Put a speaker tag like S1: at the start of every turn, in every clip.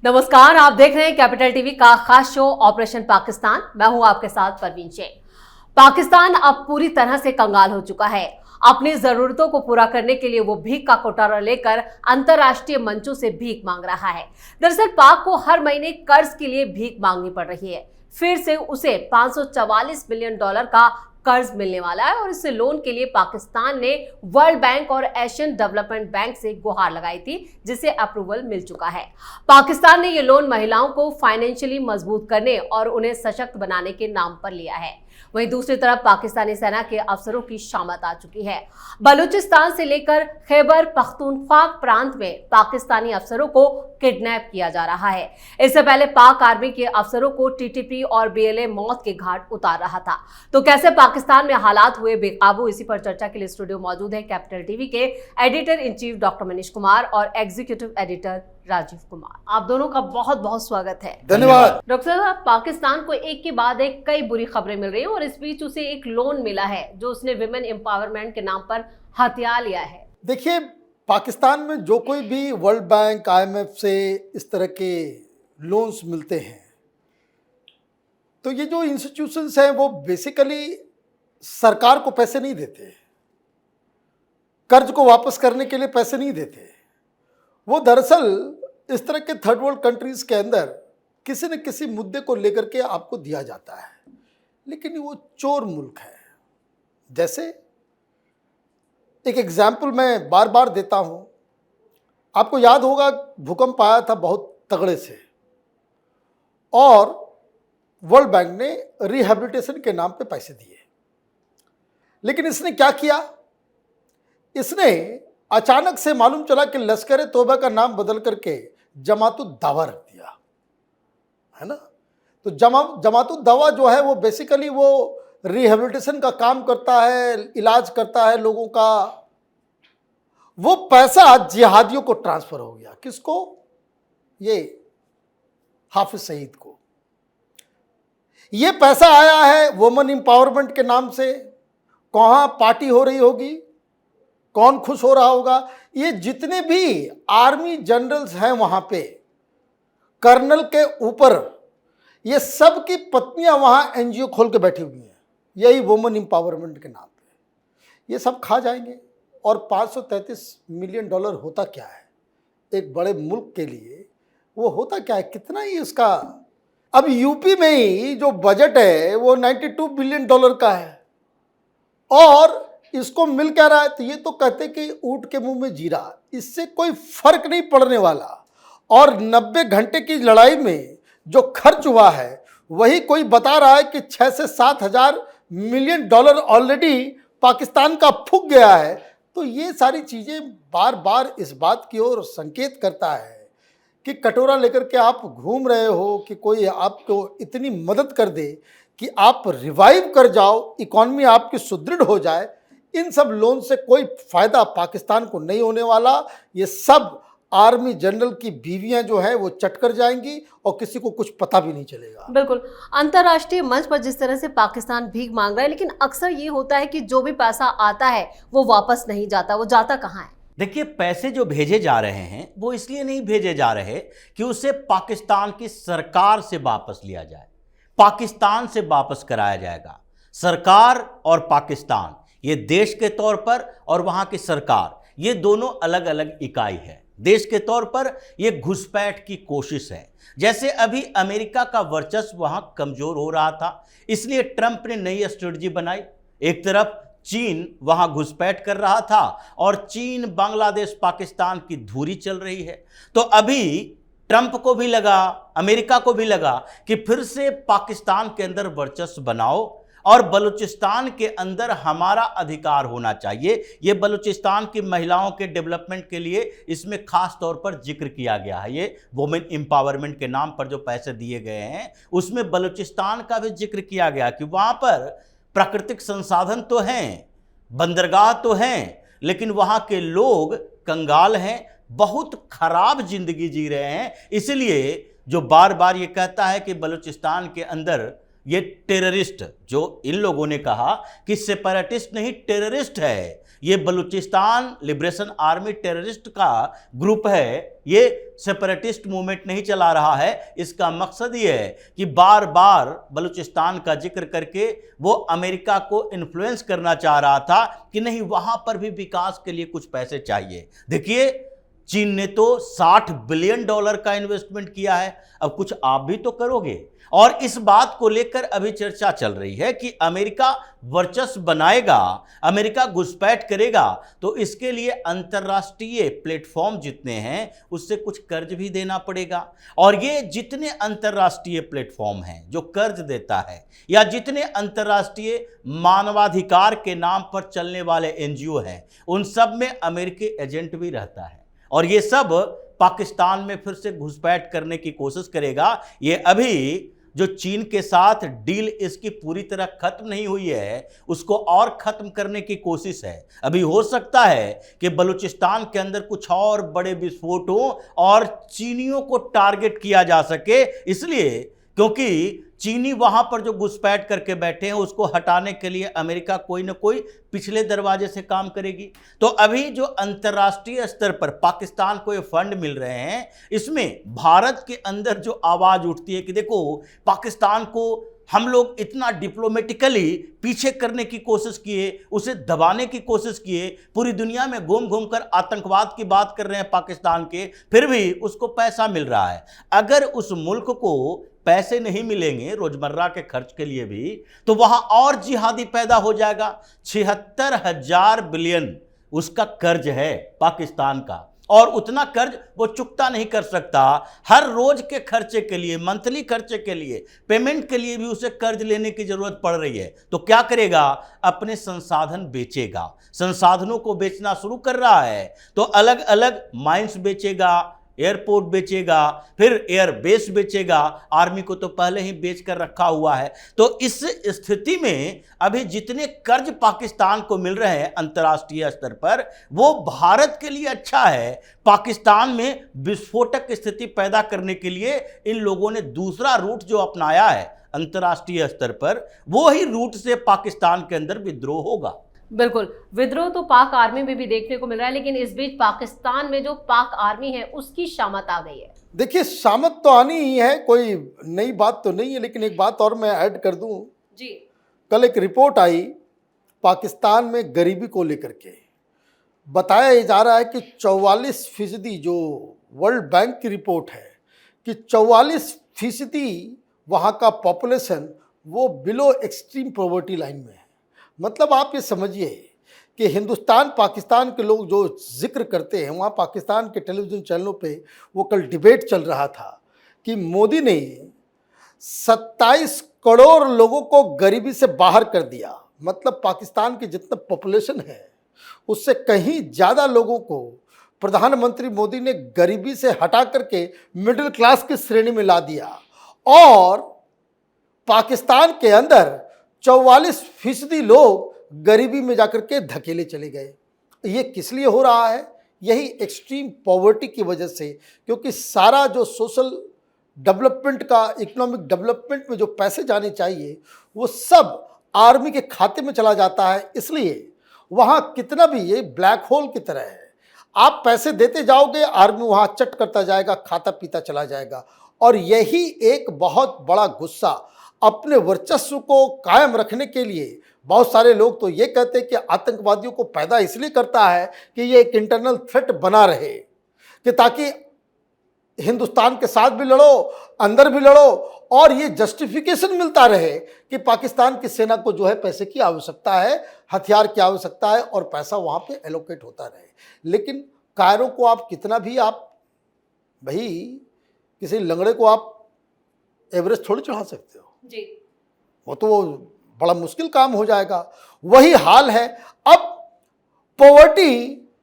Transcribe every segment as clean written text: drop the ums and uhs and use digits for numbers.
S1: नमस्कार, आप देख रहे हैं कैपिटल टीवी का खास शो ऑपरेशन पाकिस्तान। मैं हूं आपके साथ परवीन शेख। पाकिस्तान अब पूरी तरह से कंगाल हो चुका है। अपनी जरूरतों को पूरा करने के लिए वो भीख का कटोरा लेकर अंतर्राष्ट्रीय मंचों से भीख मांग रहा है। दरअसल पाक को हर महीने कर्ज के लिए भीख मांगनी पड़ रही है। फिर से उसे $544 मिलियन का कर्ज मिलने वाला है और इस लोन के लिए पाकिस्तान ने वर्ल्ड बैंक और एशियन डेवलपमेंट बैंक से गुहार लगाई थी, जिसे अप्रूवल मिल चुका है। पाकिस्तान ने ये लोन महिलाओं को फाइनेंशियली मजबूत करने और उन्हें सशक्त बनाने के नाम पर लिया है। वहीं दूसरी तरफ पाकिस्तानी सेना के अफसरों की शामत आ चुकी है। बलूचिस्तान से लेकर खैबर पख्तूनख्वा प्रांत में पाकिस्तानी अफसरों को किडनैप किया जा रहा है। इससे पहले पाक आर्मी के अफसरों को टीटीपी और बीएलए मौत के घाट उतार रहा था। तो कैसे पाकिस्तान में हालात हुए बेकाबू, इसी पर चर्चा के लिए स्टूडियो मौजूद है कैपिटल टीवी के editor in chief doctor Manish Kumar और एग्जीक्यूटिव एडिटर राजीव कुमार। आप दोनों का बहुत बहुत स्वागत है।
S2: धन्यवाद।
S1: डॉक्टर साहब, पाकिस्तान को एक के बाद एक कई बुरी खबरें मिल रही हैं और इस बीच उसे एक लोन मिला है जो उसने विमेन एम्पावरमेंट के नाम पर हथिया लिया है।
S2: देखिए, पाकिस्तान में जो कोई भी वर्ल्ड बैंक, आईएमएफ से इस तरह के लोन्स मिलते हैं, तो ये जो इंस्टीट्यूशंस हैं वो बेसिकली सरकार को पैसे नहीं देते, कर्ज को वापस करने के लिए पैसे नहीं देते। वो दरअसल इस तरह के थर्ड वर्ल्ड कंट्रीज के अंदर किसी न किसी मुद्दे को लेकर के आपको दिया जाता है, लेकिन वो चोर मुल्क है। जैसे एक एग्जाम्पल मैं बार बार देता हूँ, आपको याद होगा भूकंप आया था बहुत तगड़े से और वर्ल्ड बैंक ने रिहैबिलिटेशन के नाम पे पैसे दिए, लेकिन इसने क्या किया, इसने अचानक से मालूम चला कि लश्कर तौबा का नाम बदल करके जमातुद दावा रख दिया है ना। तो जमातुद दावा जो है वो बेसिकली वो रिहैबिलिटेशन का काम करता है, इलाज करता है लोगों का। वो पैसा जिहादियों को ट्रांसफर हो गया। किसको? ये हाफिज सईद को। ये पैसा आया है वुमेन एम्पावरमेंट के नाम से। कहाँ पार्टी हो रही होगी, कौन खुश हो रहा होगा? ये जितने भी आर्मी जनरल्स हैं वहां पे, कर्नल के ऊपर, ये सब की पत्नियां वहां एनजीओ खोल के बैठी हुई हैं, यही वुमेन एम्पावरमेंट के नाम पे। ये सब खा जाएंगे। और $533 मिलियन होता क्या है एक बड़े मुल्क के लिए? वो होता क्या है, कितना ही इसका। अब यूपी में ही जो बजट है वो $92 बिलियन का है और इसको मिल क्या रहा है? तो ये तो कहते कि ऊंट के मुंह में जीरा, इससे कोई फर्क नहीं पड़ने वाला। और 90 घंटे की लड़ाई में जो खर्च हुआ है वही कोई बता रहा है कि 6 से 7 हजार मिलियन डॉलर ऑलरेडी पाकिस्तान का फूक गया है। तो ये सारी चीज़ें बार बार इस बात की ओर संकेत करता है कि कटोरा लेकर के आप घूम रहे हो कि कोई आपको इतनी मदद कर दे कि आप रिवाइव कर जाओ, इकॉनमी आपकी सुदृढ़ हो जाए। इन सब लोन से कोई फायदा पाकिस्तान को नहीं होने वाला। ये सब आर्मी जनरल की बीवियां जो है वो चट कर जाएंगी और किसी को कुछ पता भी नहीं चलेगा।
S1: बिल्कुल। अंतर्राष्ट्रीय मंच पर जिस तरह से पाकिस्तान भीख मांग रहा है, लेकिन अक्सर ये होता है कि जो भी पैसा आता है वो वापस नहीं जाता। वो जाता कहाँ है?
S3: देखिए, पैसे जो भेजे जा रहे हैं वो इसलिए नहीं भेजे जा रहे कि उसे पाकिस्तान की सरकार से वापस लिया जाए, पाकिस्तान से वापस कराया जाएगा। सरकार और पाकिस्तान, ये देश के तौर पर और वहां की सरकार, ये दोनों अलग अलग इकाई है। देश के तौर पर ये घुसपैठ की कोशिश है। जैसे अभी अमेरिका का वर्चस्व वहां कमजोर हो रहा था, इसलिए ट्रंप ने नई स्ट्रेटजी बनाई। एक तरफ चीन वहां घुसपैठ कर रहा था और चीन, बांग्लादेश, पाकिस्तान की धुरी चल रही है। तो अभी ट्रंप को भी लगा, अमेरिका को भी लगा कि फिर से पाकिस्तान के अंदर वर्चस्व बनाओ और बलूचिस्तान के अंदर हमारा अधिकार होना चाहिए। ये बलूचिस्तान की महिलाओं के डेवलपमेंट के लिए इसमें खास तौर पर जिक्र किया गया है। ये वुमेन एम्पावरमेंट के नाम पर जो पैसे दिए गए हैं उसमें बलूचिस्तान का भी जिक्र किया गया कि वहाँ पर प्राकृतिक संसाधन तो हैं, बंदरगाह तो हैं, लेकिन वहाँ के लोग कंगाल हैं, बहुत खराब जिंदगी जी रहे हैं। इसलिए जो बार बार ये कहता है कि बलूचिस्तान के अंदर ये टेररिस्ट, जो इन लोगों ने कहा कि सेपरेटिस्ट नहीं टेररिस्ट है, ये बलूचिस्तान लिबरेशन आर्मी टेररिस्ट का ग्रुप है, ये सेपरेटिस्ट मूवमेंट नहीं चला रहा है। इसका मकसद ये है कि बार बार बलूचिस्तान का जिक्र करके वो अमेरिका को इन्फ्लुएंस करना चाह रहा था कि नहीं, वहां पर भी विकास के लिए कुछ पैसे चाहिए। देखिए, चीन ने तो $60 बिलियन का इन्वेस्टमेंट किया है, अब कुछ आप भी तो करोगे। और इस बात को लेकर अभी चर्चा चल रही है कि अमेरिका वर्चस्व बनाएगा, अमेरिका घुसपैठ करेगा, तो इसके लिए अंतर्राष्ट्रीय प्लेटफॉर्म जितने हैं उससे कुछ कर्ज भी देना पड़ेगा। और ये जितने अंतर्राष्ट्रीय प्लेटफॉर्म हैं जो कर्ज देता है, या जितने अंतर्राष्ट्रीय मानवाधिकार के नाम पर चलने वाले एनजीओ हैं, उन सब में अमेरिकी एजेंट भी रहता है। और ये सब पाकिस्तान में फिर से घुसपैठ करने की कोशिश करेगा। ये अभी जो चीन के साथ डील इसकी पूरी तरह खत्म नहीं हुई है, उसको और खत्म करने की कोशिश है। अभी हो सकता है कि बलूचिस्तान के अंदर कुछ और बड़े विस्फोट हो और चीनियों को टारगेट किया जा सके, इसलिए क्योंकि चीनी वहां पर जो घुसपैठ करके बैठे हैं उसको हटाने के लिए अमेरिका कोई ना कोई पिछले दरवाजे से काम करेगी। तो अभी जो अंतर्राष्ट्रीय स्तर पर पाकिस्तान को ये फंड मिल रहे हैं, इसमें भारत के अंदर जो आवाज उठती है कि देखो, पाकिस्तान को हम लोग इतना डिप्लोमेटिकली पीछे करने की कोशिश किए, उसे दबाने की कोशिश किए, पूरी दुनिया में घूम घूम कर आतंकवाद की बात कर रहे हैं पाकिस्तान के, फिर भी उसको पैसा मिल रहा है। अगर उस मुल्क को पैसे नहीं मिलेंगे रोजमर्रा के खर्च के लिए भी, तो वहां और जिहादी पैदा हो जाएगा। 76,000 बिलियन उसका कर्ज है पाकिस्तान का, और उतना कर्ज वो चुकता नहीं कर सकता। हर रोज के खर्चे के लिए, मंथली खर्चे के लिए, पेमेंट के लिए भी उसे कर्ज लेने की जरूरत पड़ रही है। तो क्या करेगा? अपने संसाधन बेचेगा, संसाधनों को बेचना शुरू कर रहा है। तो अलग अलग माइंस बेचेगा, एयरपोर्ट बेचेगा, फिर एयरबेस बेचेगा, आर्मी को तो पहले ही बेच कर रखा हुआ है। तो इस स्थिति में अभी जितने कर्ज पाकिस्तान को मिल रहे हैं अंतर्राष्ट्रीय स्तर पर, वो भारत के लिए अच्छा है। पाकिस्तान में विस्फोटक स्थिति पैदा करने के लिए इन लोगों ने दूसरा रूट जो अपनाया है अंतर्राष्ट्रीय स्तर पर, वो ही रूट से पाकिस्तान के अंदर विद्रोह होगा।
S1: बिल्कुल, विद्रोह तो पाक आर्मी में भी देखने को मिल रहा है, लेकिन इस बीच पाकिस्तान में जो पाक आर्मी है उसकी शामत आ गई है।
S2: देखिए, शामत तो आनी ही है, कोई नई बात तो नहीं है, लेकिन एक बात और मैं ऐड कर दूं
S1: जी।
S2: कल एक रिपोर्ट आई पाकिस्तान में गरीबी को लेकर के। बताया जा रहा है कि 44% जो वर्ल्ड बैंक की रिपोर्ट है कि 44% वहाँ का पॉपुलेशन वो बिलो एक्सट्रीम पॉवर्टी लाइन में है। मतलब आप ये समझिए कि हिंदुस्तान पाकिस्तान के लोग जो जिक्र करते हैं, वहाँ पाकिस्तान के टेलीविज़न चैनलों पे वो कल डिबेट चल रहा था कि मोदी ने 27 करोड़ लोगों को गरीबी से बाहर कर दिया। मतलब पाकिस्तान की जितना पॉपुलेशन है उससे कहीं ज़्यादा लोगों को प्रधानमंत्री मोदी ने गरीबी से हटा करके मिडिल क्लास की श्रेणी में ला दिया। और पाकिस्तान के अंदर 44% लोग गरीबी में जाकर के धकेले चले गए। ये किस लिए हो रहा है? यही एक्सट्रीम पॉवर्टी की वजह से, क्योंकि सारा जो सोशल डेवलपमेंट का, इकोनॉमिक डेवलपमेंट में जो पैसे जाने चाहिए वो सब आर्मी के खाते में चला जाता है। इसलिए वहाँ कितना भी, ये ब्लैक होल की तरह है, आप पैसे देते जाओगे, आर्मी वहाँ चट करता जाएगा, खाता पीता चला जाएगा। और यही एक बहुत बड़ा गुस्सा अपने वर्चस्व को कायम रखने के लिए बहुत सारे लोग तो ये कहते हैं कि आतंकवादियों को पैदा इसलिए करता है कि ये एक इंटरनल थ्रेट बना रहे, कि ताकि हिंदुस्तान के साथ भी लड़ो, अंदर भी लड़ो, और ये जस्टिफिकेशन मिलता रहे कि पाकिस्तान की सेना को जो है पैसे की आवश्यकता है, हथियार की आवश्यकता है, और पैसा वहाँ पे एलोकेट होता रहे। लेकिन कायरो को आप कितना भी, आप भाई किसी लंगड़े को आप एवरेस्ट थोड़ी चढ़ा सकते हो
S1: जी।
S2: वो तो बड़ा मुश्किल काम हो जाएगा। वही हाल है। अब poverty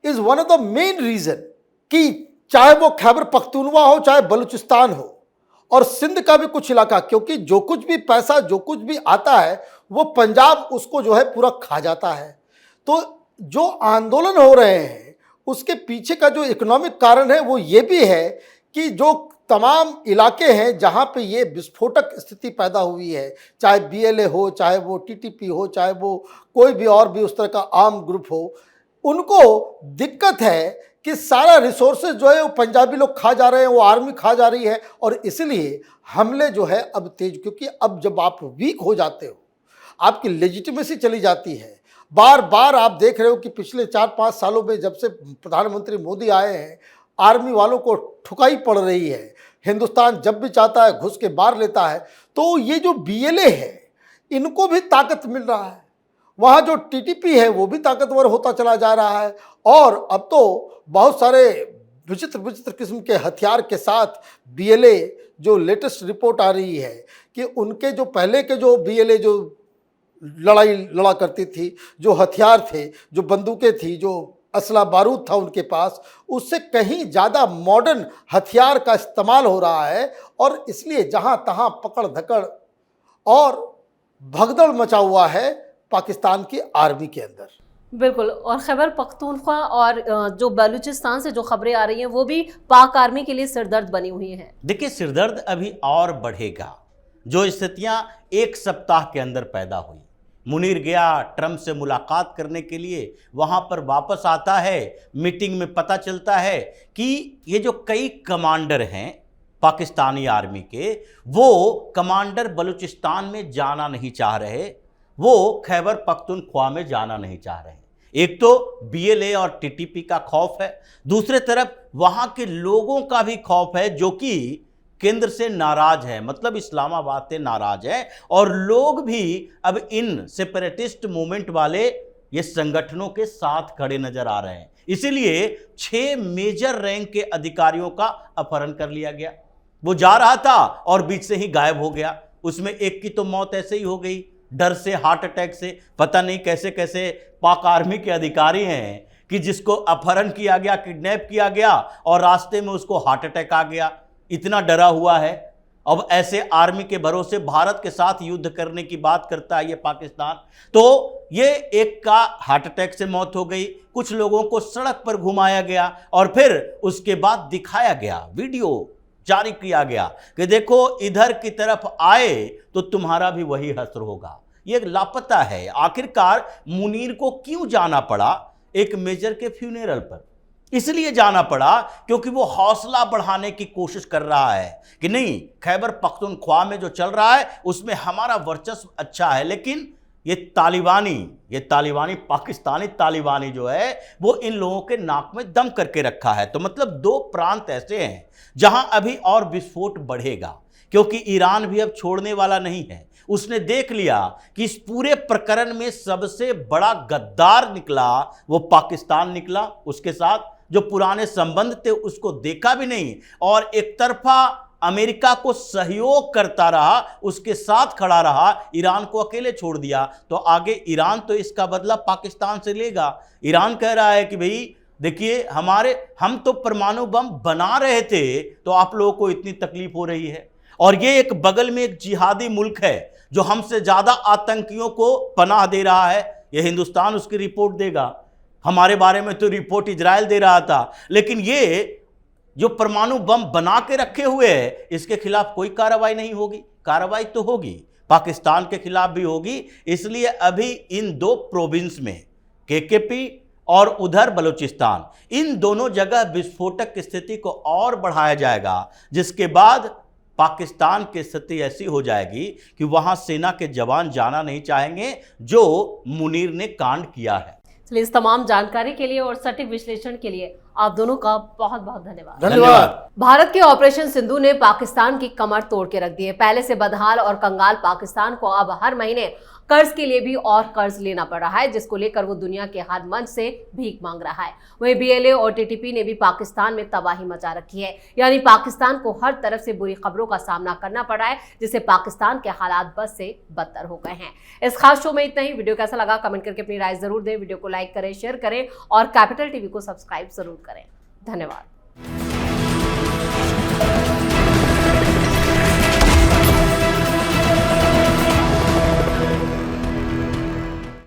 S2: is one of the main reason कि चाहे वो खैबर पख्तूनवा हो, चाहे बलूचिस्तान हो, और सिंध का भी कुछ इलाका, क्योंकि जो कुछ भी पैसा, जो कुछ भी आता है वो पंजाब उसको जो है पूरा खा जाता है। तो जो आंदोलन हो रहे हैं उसके पीछे का जो इकोनॉमिक कारण है वो ये भी है कि जो तमाम इलाके हैं जहां पे ये विस्फोटक स्थिति पैदा हुई है, चाहे बीएलए हो, चाहे वो टीटीपी हो, चाहे वो कोई भी और भी उस तरह का आर्म ग्रुप हो, उनको दिक्कत है कि सारा रिसोर्सेज जो है वो पंजाबी लोग खा जा रहे हैं, वो आर्मी खा जा रही है, और इसलिए हमले जो है अब तेज, क्योंकि अब जब आप वीक हो जाते हो, आपकी लेजिटिमेसी चली जाती है। बार बार आप देख रहे हो कि पिछले 4-5 सालों में जब से प्रधानमंत्री मोदी आए हैं, आर्मी वालों को ठुकाई पड़ रही है। हिंदुस्तान जब भी चाहता है घुस के मार लेता है। तो ये जो बीएलए है, इनको भी ताकत मिल रहा है, वहाँ जो टीटीपी है वो भी ताकतवर होता चला जा रहा है, और अब तो बहुत सारे विचित्र विचित्र किस्म के हथियार के साथ बीएलए, जो लेटेस्ट रिपोर्ट आ रही है कि उनके जो पहले के जो बीएलए जो लड़ा करती थी, जो हथियार थे, जो बंदूकें थी, जो असला बारूद था उनके पास, उससे कहीं ज़्यादा मॉडर्न हथियार का इस्तेमाल हो रहा है, और इसलिए जहाँ तहाँ पकड़ धकड़ और भगदड़ मचा हुआ है पाकिस्तान की आर्मी के अंदर।
S1: बिल्कुल। और खैबर पख्तूनख्वा और जो बलूचिस्तान से जो खबरें आ रही हैं वो भी पाक आर्मी के लिए सिरदर्द बनी हुई हैं।
S3: देखिए, सिरदर्द अभी और बढ़ेगा। जो स्थितियां एक सप्ताह के अंदर पैदा हुई, मुनीर गया ट्रंप से मुलाकात करने के लिए, वहां पर वापस आता है, मीटिंग में पता चलता है कि ये जो कई कमांडर हैं पाकिस्तानी आर्मी के, वो कमांडर बलूचिस्तान में जाना नहीं चाह रहे, वो खैबर पख्तूनख्वा में जाना नहीं चाह रहे। एक तो बीएलए और टीटीपी का खौफ है, दूसरे तरफ वहां के लोगों का भी खौफ है जो कि केंद्र से नाराज है, मतलब इस्लामाबाद से नाराज है, और लोग भी अब इन सेपरेटिस्ट मूवमेंट वाले ये संगठनों के साथ खड़े नजर आ रहे हैं। इसीलिए 6 मेजर रैंक के अधिकारियों का अपहरण कर लिया गया। वो जा रहा था और बीच से ही गायब हो गया। उसमें एक की तो मौत ऐसे ही हो गई, डर से, हार्ट अटैक से। पता नहीं कैसे कैसे पाक आर्मी के अधिकारी हैं कि जिसको अपहरण किया गया, किडनैप किया गया, और रास्ते में उसको हार्ट अटैक आ गया। इतना डरा हुआ है। अब ऐसे आर्मी के भरोसे भारत के साथ युद्ध करने की बात करता है ये पाकिस्तान। तो ये एक का हार्ट अटैक से मौत हो गई, कुछ लोगों को सड़क पर घुमाया गया, और फिर उसके बाद दिखाया गया, वीडियो जारी किया गया कि देखो इधर की तरफ आए तो तुम्हारा भी वही हश्र होगा। ये लापता है। आखिरकार मुनीर को क्यों जाना पड़ा एक मेजर के फ्यूनरल पर? इसलिए जाना पड़ा क्योंकि वो हौसला बढ़ाने की कोशिश कर रहा है कि नहीं, खैबर पख्तूनख्वा में जो चल रहा है उसमें हमारा वर्चस्व अच्छा है, लेकिन ये तालिबानी पाकिस्तानी तालिबानी जो है वो इन लोगों के नाक में दम करके रखा है। तो मतलब 2 प्रांत ऐसे हैं जहां अभी और विस्फोट बढ़ेगा, क्योंकि ईरान भी अब छोड़ने वाला नहीं है। उसने देख लिया कि इस पूरे प्रकरण में सबसे बड़ा गद्दार निकला वो पाकिस्तान निकला। उसके साथ जो पुराने संबंध थे उसको देखा भी नहीं, और एक तरफा अमेरिका को सहयोग करता रहा, उसके साथ खड़ा रहा, ईरान को अकेले छोड़ दिया। तो आगे ईरान तो इसका बदला पाकिस्तान से लेगा। ईरान कह रहा है कि भाई देखिए, हम तो परमाणु बम बना रहे थे तो आप लोगों को इतनी तकलीफ हो रही है, और ये एक बगल में एक जिहादी मुल्क है जो हमसे ज्यादा आतंकियों को पनाह दे रहा है। ये हिंदुस्तान उसकी रिपोर्ट देगा। हमारे बारे में तो रिपोर्ट इजराइल दे रहा था, लेकिन ये जो परमाणु बम बना के रखे हुए है इसके खिलाफ कोई कार्रवाई नहीं होगी। कार्रवाई तो होगी, पाकिस्तान के खिलाफ भी होगी। इसलिए अभी इन 2 प्रोविंस में केकेपी और उधर बलूचिस्तान, इन दोनों जगह विस्फोटक स्थिति को और बढ़ाया जाएगा, जिसके बाद पाकिस्तान की स्थिति ऐसी हो जाएगी कि वहां सेना के जवान जाना नहीं चाहेंगे जो मुनीर ने कांड किया है।
S1: चलिए, इस तमाम जानकारी के लिए और सटीक विश्लेषण के लिए आप दोनों का बहुत बहुत धन्यवाद।
S2: धन्यवाद।
S1: भारत के ऑपरेशन सिंधु ने पाकिस्तान की कमर तोड़ के रख दी है। पहले से बदहाल और कंगाल पाकिस्तान को अब हर महीने कर्ज के लिए भी और कर्ज लेना पड़ रहा है, जिसको लेकर वो दुनिया के हर मंच से भीख मांग रहा है। वहीं बीएलए और टीटीपी ने भी पाकिस्तान में तबाही मचा रखी है, यानी पाकिस्तान को हर तरफ से बुरी खबरों का सामना करना पड़ा है, जिससे पाकिस्तान के हालात बद से बदतर हो गए हैं। इस खास शो में इतना ही। वीडियो कैसा लगा कमेंट करके अपनी राय जरूर दें। वीडियो को लाइक करें, शेयर करें और कैपिटल टीवी को सब्सक्राइब जरूर करें। धन्यवाद।